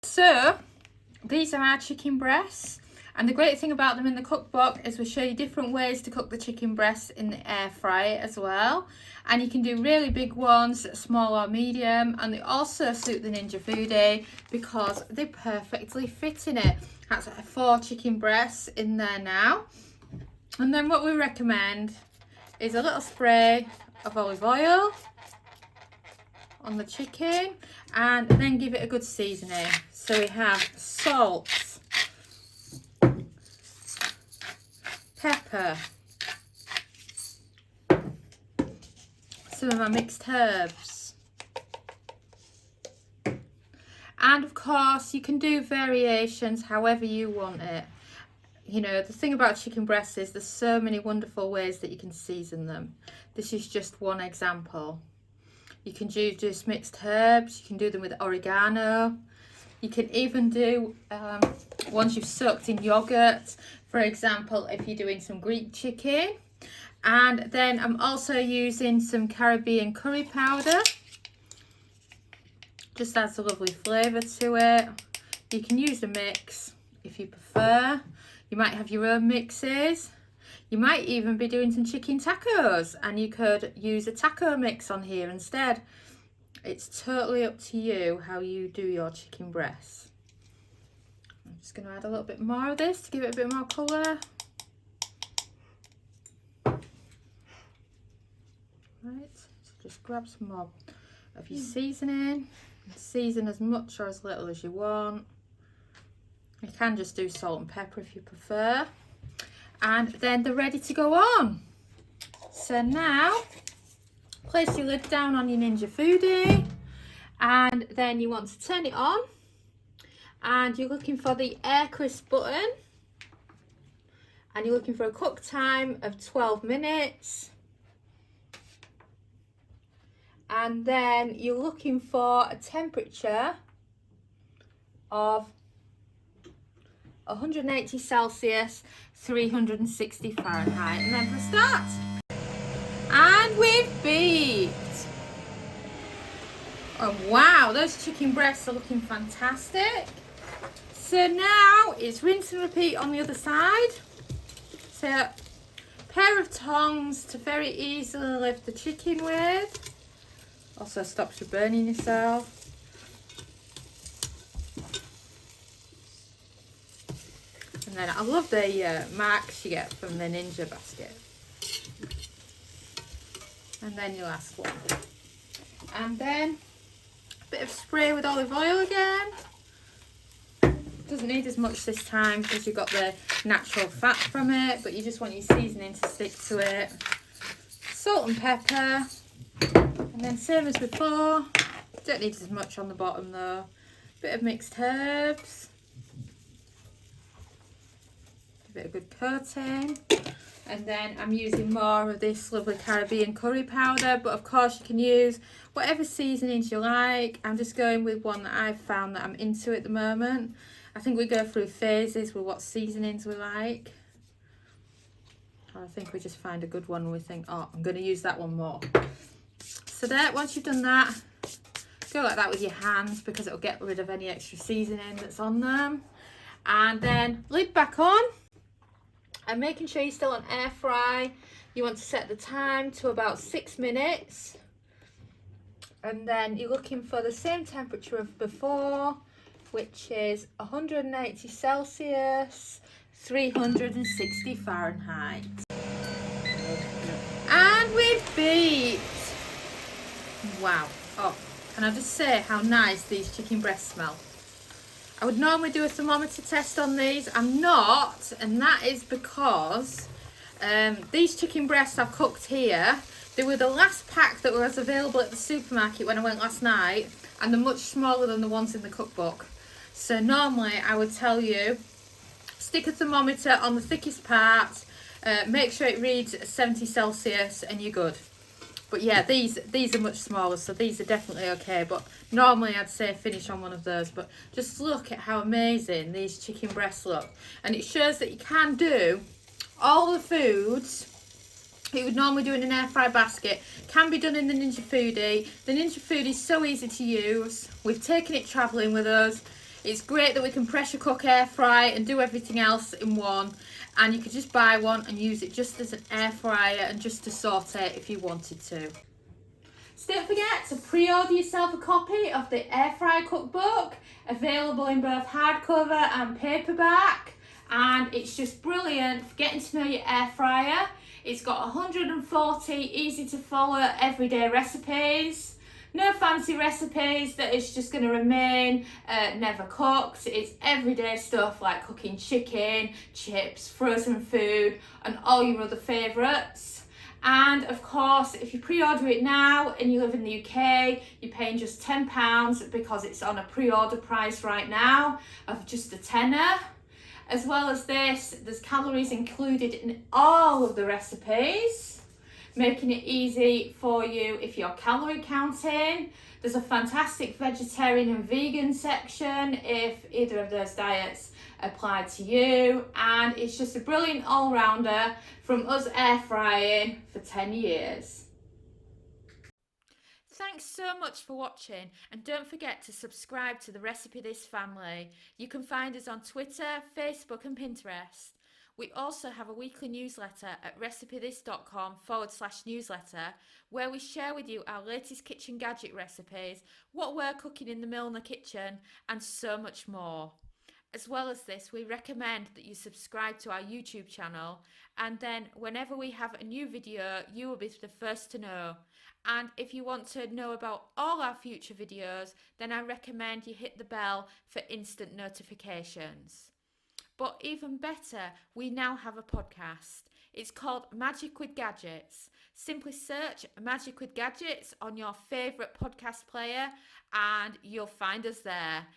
So these are our chicken breasts, and the great thing about them in the cookbook is we show you different ways to cook the chicken breasts in the air fryer as well. And you can do really big ones, small or medium, and they also suit the Ninja Foodi because they perfectly fit in it. That's 4 chicken breasts in there now. And then what we recommend is a little spray of olive oil on the chicken, and then give it a good seasoning. So we have salt, pepper, some of our mixed herbs, and of course you can do variations however you want it. You know, the thing about chicken breasts is there's so many wonderful ways that you can season them. This is just one example. You can do just mixed herbs, you can do them with oregano, you can even do ones you've soaked in yogurt, for example, if you're doing some Greek chicken. And then I'm also using some Caribbean curry powder, just adds a lovely flavour to it. You can use a mix if you prefer. You might have your own mixes. You might even be doing some chicken tacos and you could use a taco mix on here instead. It's totally up to you how you do your chicken breasts. I'm just going to add a little bit more of this to give it a bit more colour. Right, so just grab some more of your seasoning. Season as much or as little as you want. You can just do salt and pepper if you prefer. And then they're ready to go on. So now, place your lid down on your Ninja Foodi, and then you want to turn it on, and you're looking for the air crisp button, and you're looking for a cook time of 12 minutes. And then you're looking for a temperature of 180 Celsius, 360 Fahrenheit, and then press start. And we've beeped. Oh wow, those chicken breasts are looking fantastic. So now it's rinse and repeat on the other side. So a pair of tongs to very easily lift the chicken with. Also stops you burning yourself. And then I love the marks you get from the Ninja basket. And then your last one. And then a bit of spray with olive oil again. Doesn't need as much this time because you've got the natural fat from it, but you just want your seasoning to stick to it. Salt and pepper. And then same as before. Don't need as much on the bottom though. Bit of mixed herbs. A bit of good coating, and then I'm using more of this lovely Caribbean curry powder, but of course you can use whatever seasonings you like. I'm just going with one that I've found that I'm into at the moment. I think we go through phases with what seasonings we like. I think we just find a good one and we think, oh, I'm going to use that one more. So there, once you've done that, go like that with your hands because it'll get rid of any extra seasoning that's on them. And then lid back on. And making sure you're still on air fry. You want to set the time to about 6 minutes. And then you're looking for the same temperature of before, which is 180 Celsius, 360 Fahrenheit. And we've beeped. Wow. Oh, can I just say how nice these chicken breasts smell? I would normally do a thermometer test on these. I'm not, and that is because these chicken breasts I've cooked here, they were the last pack that was available at the supermarket when I went last night, and they're much smaller than the ones in the cookbook. So normally I would tell you, stick a thermometer on the thickest part, make sure it reads 70 Celsius and you're good. But yeah, these are much smaller, so these are definitely okay. But normally I'd say finish on one of those. But just look at how amazing these chicken breasts look. And it shows that you can do all the foods you would normally do in an air fry basket. Can be done in the Ninja Foodi. The Ninja Foodi is so easy to use. We've taken it travelling with us. It's great that we can pressure cook, air fry and do everything else in one, and you could just buy one and use it just as an air fryer and just to saute if you wanted to. So don't forget to pre-order yourself a copy of the Air Fry Cookbook, available in both hardcover and paperback, and it's just brilliant for getting to know your air fryer. It's got 140 easy to follow everyday recipes. No fancy recipes that is just going to remain never cooked. It's everyday stuff like cooking chicken, chips, frozen food and all your other favourites. And of course, if you pre-order it now and you live in the UK, you're paying just £10 because it's on a pre-order price right now of just a tenner. As well as this, there's calories included in all of the recipes, making it easy for you if you're calorie counting. There's a fantastic vegetarian and vegan section if either of those diets apply to you, and it's just a brilliant all-rounder from us air frying for 10 years. Thanks so much for watching, and don't forget to subscribe to the Recipe This family. You can find us on Twitter, Facebook and Pinterest. We also have a weekly newsletter at recipethis.com/newsletter, where we share with you our latest kitchen gadget recipes, what we're cooking in the Milner kitchen, and so much more. As well as this, we recommend that you subscribe to our YouTube channel, and then whenever we have a new video, you will be the first to know. And if you want to know about all our future videos, then I recommend you hit the bell for instant notifications. But even better, we now have a podcast. It's called Magic with Gadgets. Simply search Magic with Gadgets on your favourite podcast player and you'll find us there.